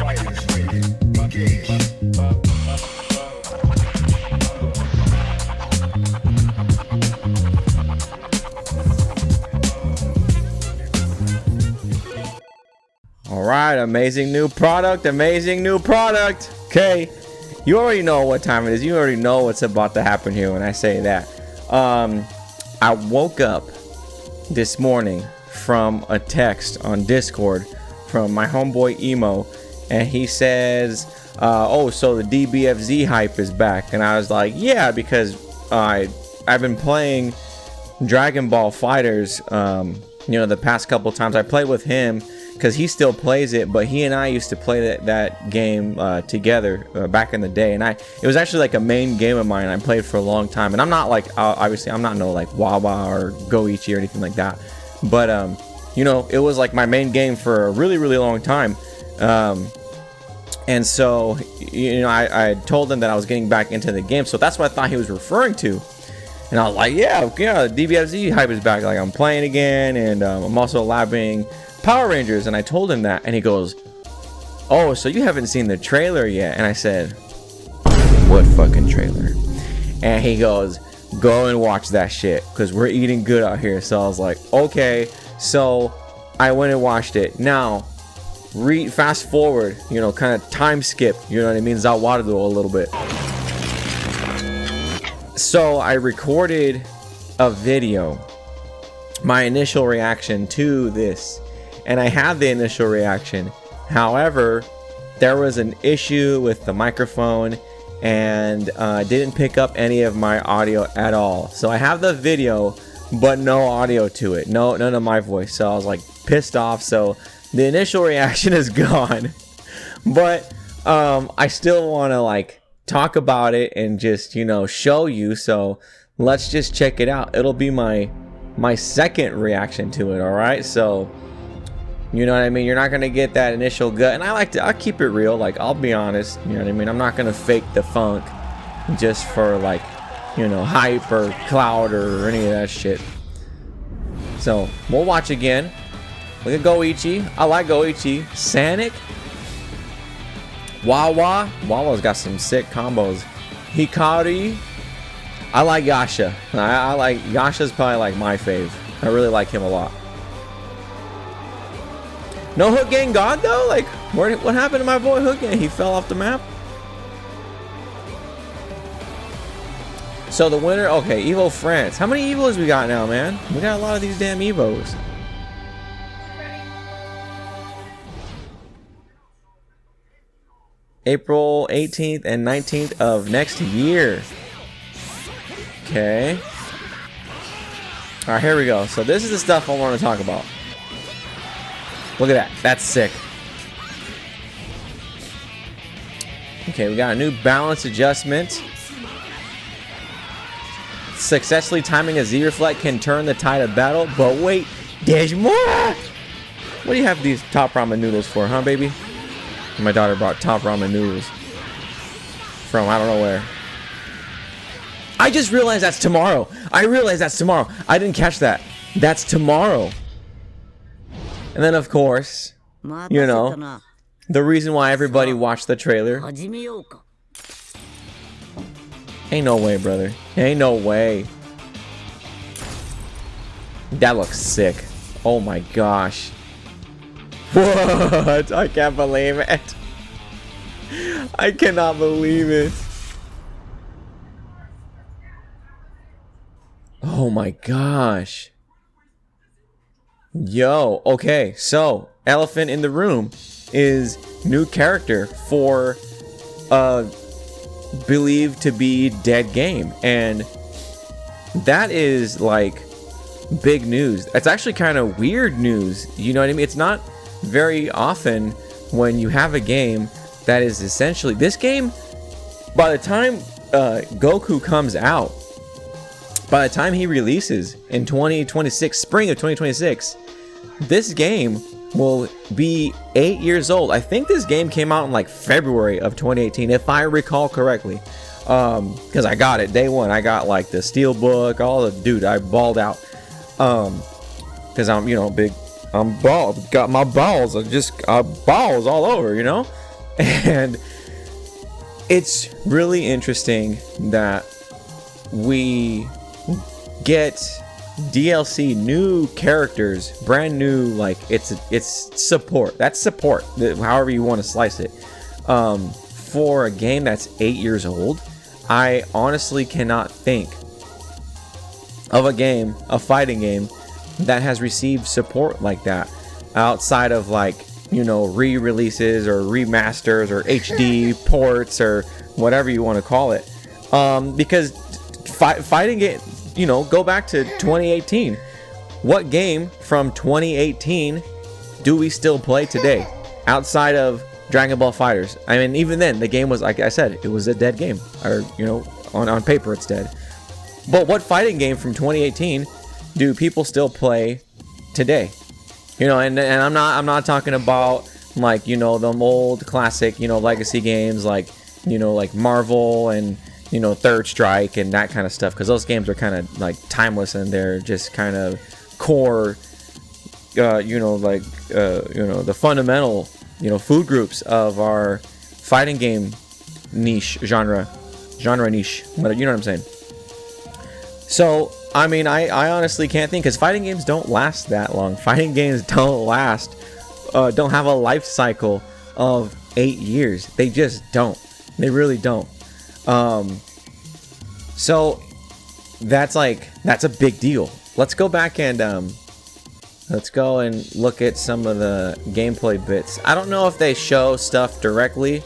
Alright, amazing new product, okay, you already know what time it is, you already know what's about to happen here when I say that. I woke up this morning from a text on Discord from my homeboy Emo, and he says, oh, so the DBFZ hype is back. And I was like, yeah, because I've been playing Dragon Ball Fighters, you know, the past couple times I played with him, because he still plays it, but he and I used to play that game together back in the day, and it was actually like a main game of mine. I played for a long time, and I'm not like, obviously I'm not no like Wawa or Goichi or anything like that, but you know, it was like my main game for a really long time. And so, you know, I told him that I was getting back into the game, so that's what I thought he was referring to. And I was like, yeah, DBFZ hype is back. Like, I'm playing again, and I'm also labbing Power Rangers. And I told him that, and he goes, oh, so you haven't seen the trailer yet? And I said, what fucking trailer? And he goes, go and watch that shit, because we're eating good out here. So I was like, okay. So I went and watched it. Now, fast forward, you know, kind of time skip, you know what I mean? Zawadu a little bit. So I recorded a video, my initial reaction to this, and I had the initial reaction. However, there was an issue with the microphone, and didn't pick up any of my audio at all. So I have the video, but no audio to it, none of my voice. So I was like pissed off. So the initial reaction is gone, but I still want to like talk about it and just, you know, show you. So let's just check it out. It'll be my second reaction to it. All right, so you know what I mean, you're not gonna get that initial gut, and I'll keep it real. Like, I'll be honest, you know what I mean, I'm not gonna fake the funk just for, like, you know, hype or clout or any of that shit. So we'll watch again. Look at Goichi. I like Goichi. Sonic, Wawa's got some sick combos. Hikari, I like Yasha. I like Yasha's probably like my fave. I really like him a lot. No Hook Gang God though? Like, what happened to my boy Hook Gang? He fell off the map. So the winner, okay, Evo France. How many Evos we got now, man? We got a lot of these damn Evos. April 18th and 19th of next year. Okay. Alright, here we go. So this is the stuff I want to talk about. Look at that. That's sick. Okay, we got a new balance adjustment. Successfully timing a Z-Reflect can turn the tide of battle. But wait, there's more! What do you have these top ramen noodles for, huh, baby? My daughter brought top ramen noodles from I don't know where. I just realized that's tomorrow. I didn't catch that. That's tomorrow. And then, of course, you know, the reason why everybody watched the trailer. Ain't no way, brother. Ain't no way. That looks sick. Oh my gosh. What? I can't believe it. I cannot believe it. Oh my gosh. Yo, okay, so elephant in the room is new character for believed to be dead game, and that is like big news. It's actually kind of weird news, you know what I mean? It's not very often when you have a game that is essentially this game. By the time Goku comes out, by the time he releases in 2026, spring of 2026, this game will be 8 years old. I think this game came out in like February of 2018, if I recall correctly. Because I got it day one. I got like the steelbook, all the dude. I balled out. Because I'm, you know, big. I'm bald. Got my balls. Balls all over, you know. And it's really interesting that we get DLC, new characters, brand new, like it's support. That's support, however you want to slice it. For a game that's 8 years old, I honestly cannot think of a fighting game that has received support like that outside of, like, you know, re-releases or remasters or HD ports or whatever you want to call it. Because fighting game, you know, go back to 2018. What game from 2018 do we still play today outside of Dragon Ball Fighters? I mean, even then, the game was, like I said, it was a dead game. Or, you know, on paper it's dead. But what fighting game from 2018 do people still play today? You know, and I'm not talking about, like, you know, the old classic, you know, legacy games like, you know, like Marvel and, you know, Third Strike and that kind of stuff, because those games are kind of like timeless and they're just kind of core, you know, like, you know, the fundamental, you know, food groups of our fighting game niche genre niche, but you know what I'm saying. So I mean, I honestly can't think, because fighting games don't last that long. Fighting games don't last, don't have a life cycle of 8 years. They just don't. They really don't. So that's a big deal. Let's go back and let's go and look at some of the gameplay bits. I don't know if they show stuff directly.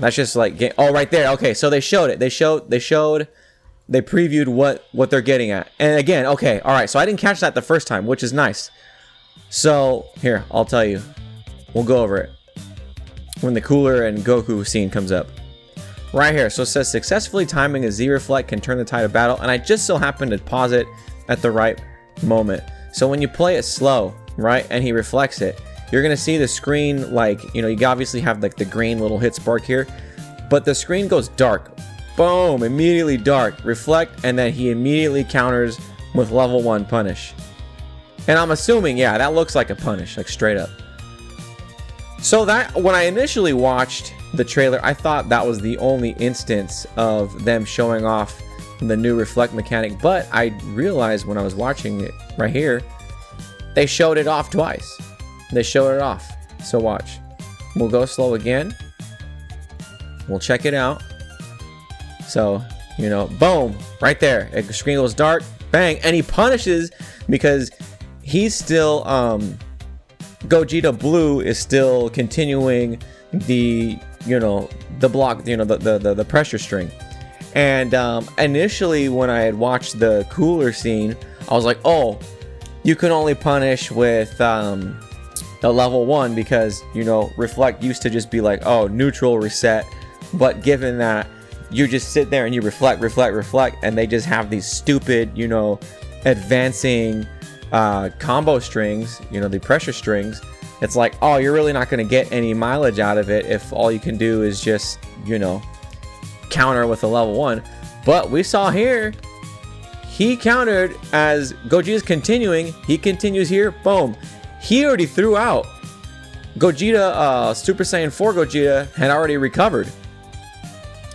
That's just like oh, right there. Okay, so they showed it. They previewed what they're getting at. And again, okay, all right. So I didn't catch that the first time, which is nice. So here, I'll tell you. We'll go over it when the Cooler and Goku scene comes up. Right here. So it says successfully timing a Z-Reflect can turn the tide of battle, and I just so happened to pause it at the right moment. So when you play it slow, right, and he reflects it, you're gonna see the screen, like, you know, you obviously have like the green little hit spark here, but the screen goes dark. Boom, immediately dark, reflect, and then he immediately counters with level 1 punish. And I'm assuming, yeah, that looks like a punish, like straight up. So that, when I initially watched the trailer, I thought that was the only instance of them showing off the new reflect mechanic, but I realized when I was watching it right here, they showed it off twice. They showed it off. So watch. We'll go slow again. We'll check it out. So, you know, boom, right there. The screen goes dark, bang, and he punishes because he's still, Gogeta Blue is still continuing the, you know, the block, you know, the pressure string. And initially when I had watched the Cooler scene, I was like, oh, you can only punish with the level 1 because, you know, reflect used to just be like, oh, neutral, reset. But given that you just sit there and you reflect, and they just have these stupid, you know, advancing combo strings, you know, the pressure strings, it's like, oh, you're really not going to get any mileage out of it if all you can do is just, you know, counter with a level 1. But we saw here, he countered as Gogeta's continuing. He continues here, boom. He already threw out. Gogeta, Super Saiyan 4 Gogeta had already recovered.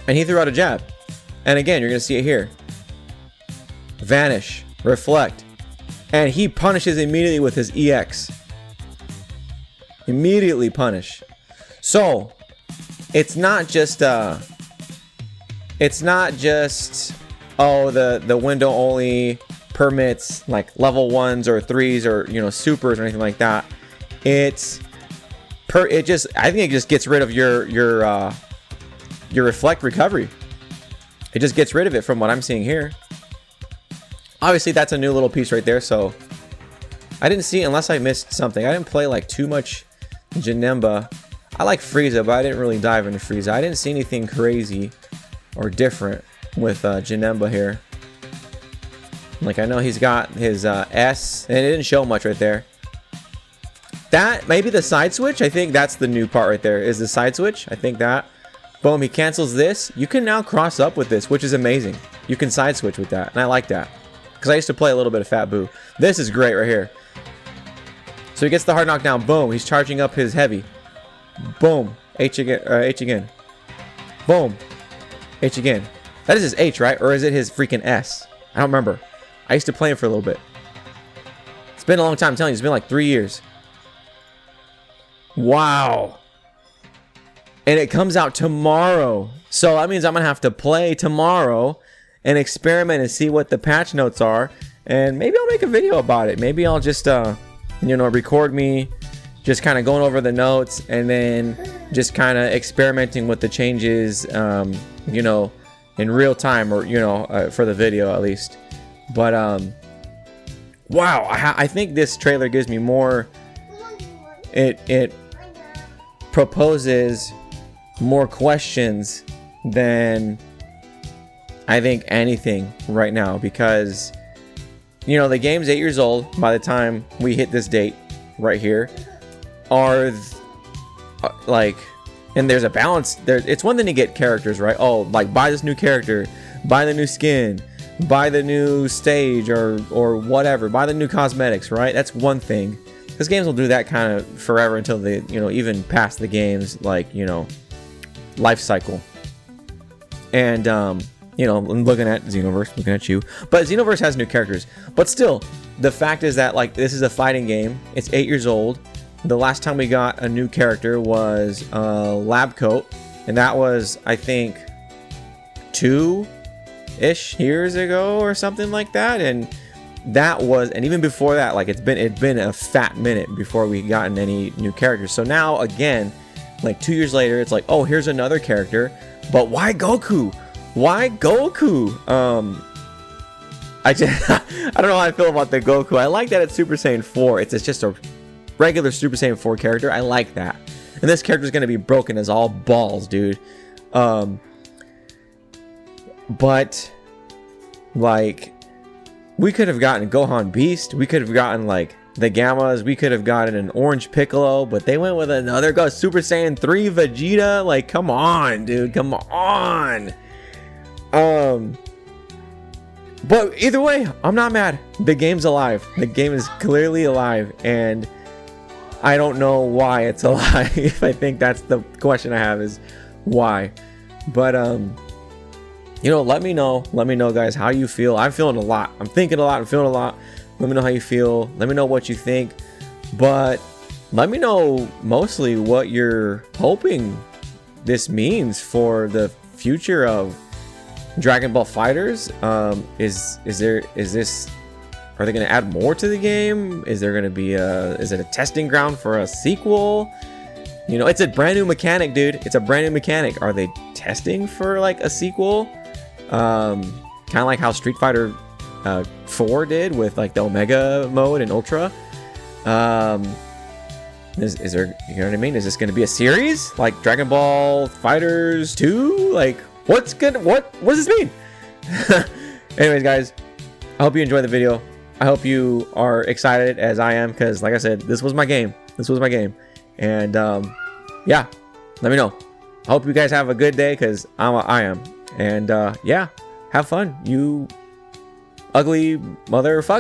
And he threw out a jab. And again, you're going to see it here. Vanish. Reflect. And he punishes immediately with his EX. Immediately punish. So, it's not just, oh, the window only permits like level 1s or 3s or, you know, supers or anything like that. I think it just gets rid of your reflect recovery. It just gets rid of it from what I'm seeing here. Obviously that's a new little piece right there, so I didn't see it unless I missed something. I didn't play like too much Janemba. I like Frieza, but I didn't really dive into Frieza. I didn't see anything crazy or different with Janemba here. Like, I know he's got his S, and it didn't show much right there. That, maybe the side switch, I think that's the new part right there, is the side switch. I think that. Boom, he cancels this. You can now cross up with this, which is amazing. You can side switch with that, and I like that. Because I used to play a little bit of Fat Boo. This is great right here. So he gets the hard knockdown. Boom, he's charging up his heavy. Boom. H again. H again. Boom. H again. That is his H, right? Or is it his freaking S? I don't remember. I used to play him for a little bit. It's been a long time. I'm telling you, it's been like 3 years. Wow. And it comes out tomorrow. So that means I'm going to have to play tomorrow and experiment and see what the patch notes are. And maybe I'll make a video about it. Maybe I'll just, you know, record me just kind of going over the notes and then just kind of experimenting with the changes, you know, in real time, or, you know, for the video at least. But, wow, I think this trailer gives me more, it proposes more questions than I think anything right now, because, you know, the game's 8 years old by the time we hit this date right here. Like, and there's a balance there. It's one thing to get characters, right? Oh, like, buy this new character, buy the new skin, buy the new stage, or whatever, buy the new cosmetics, right? That's one thing, because games will do that kind of forever until they, you know, even past the game's, like, you know, life cycle. And you know, I'm looking at Xenoverse, looking at you, but Xenoverse has new characters. But still, the fact is that, like, this is a fighting game. It's 8 years old. The last time we got a new character was Lab Coat, and that was, I think, 2-ish years ago or something like that. And that was, and even before that, like, it's been a fat minute before we gotten any new characters. So now again, like 2 years later, it's like, oh, here's another character, but why Goku? Why Goku? I don't know how I feel about the Goku. I like that it's Super Saiyan 4. It's just a regular Super Saiyan 4 character. I like that. And this character is going to be broken as all balls, dude. But, like, we could have gotten Gohan Beast. We could have gotten, like, the Gammas. We could have gotten an Orange Piccolo. But they went with another Super Saiyan 3 Vegeta. Like, come on, dude. Come on. But either way, I'm not mad. The game's alive. The game is clearly alive, and I don't know why it's alive. I think that's the question I have, is why. But you know, let me know, guys, how you feel. I'm feeling a lot. I'm thinking a lot. I'm feeling a lot. Let me know how you feel. Let me know what you think. But let me know mostly what you're hoping this means for the future of Dragon Ball Fighters. Are they going to add more to the game? Is there going to be is it a testing ground for a sequel? You know, it's a brand new mechanic, dude. It's a brand new mechanic. Are they testing for, like, a sequel? Kind of like how Street Fighter 4 did with, like, the Omega mode and Ultra. Is there, you know what I mean? Is this going to be a series like Dragon Ball Fighters 2? Like, what does this mean? Anyways, guys, I hope you enjoyed the video. I hope you are excited as I am, because, like I said, this was my game. And yeah, let me know. I hope you guys have a good day, because I am. And yeah, have fun, you ugly motherfucker.